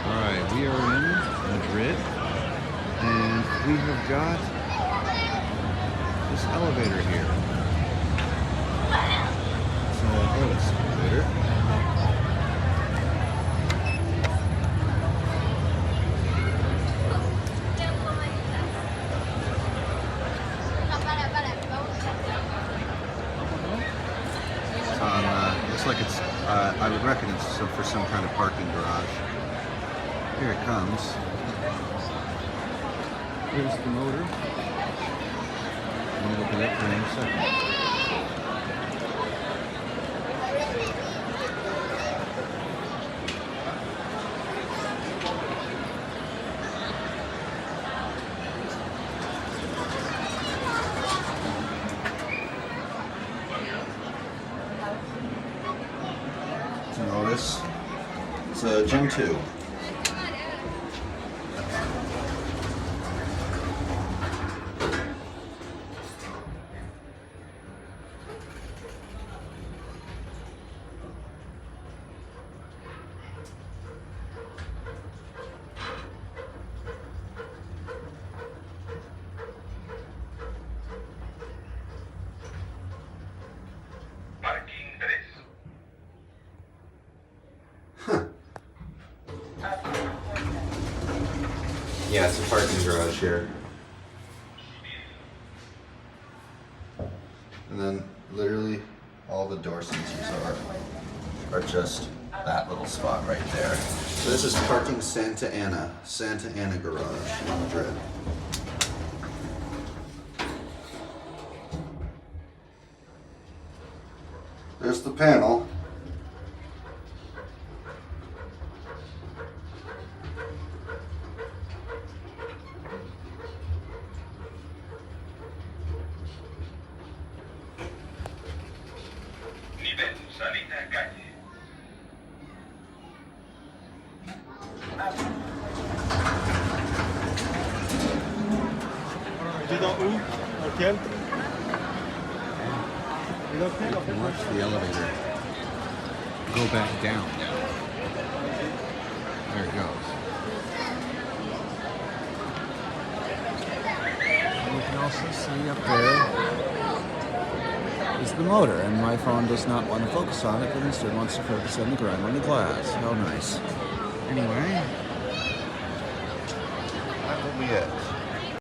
Alright, we are in Madrid, and we have got this elevator here. It's an Otis elevator. It's on, looks like it's, I would reckon it's for some kind of parking garage. Here it comes. Here's the motor. I'm going to look it up in a second. It's an Otis. It's a Gen2. Yeah, it's a parking garage here. And then literally all the door sensors are just that little spot right there. So this is parking Santa Ana garage in Madrid. There's the panel. You can watch the elevator go back down. There it goes. And you can also see up there is the motor, and my phone does not want to focus on it, but instead wants to focus on the ground on the glass. How nice. Anyway, that will be it.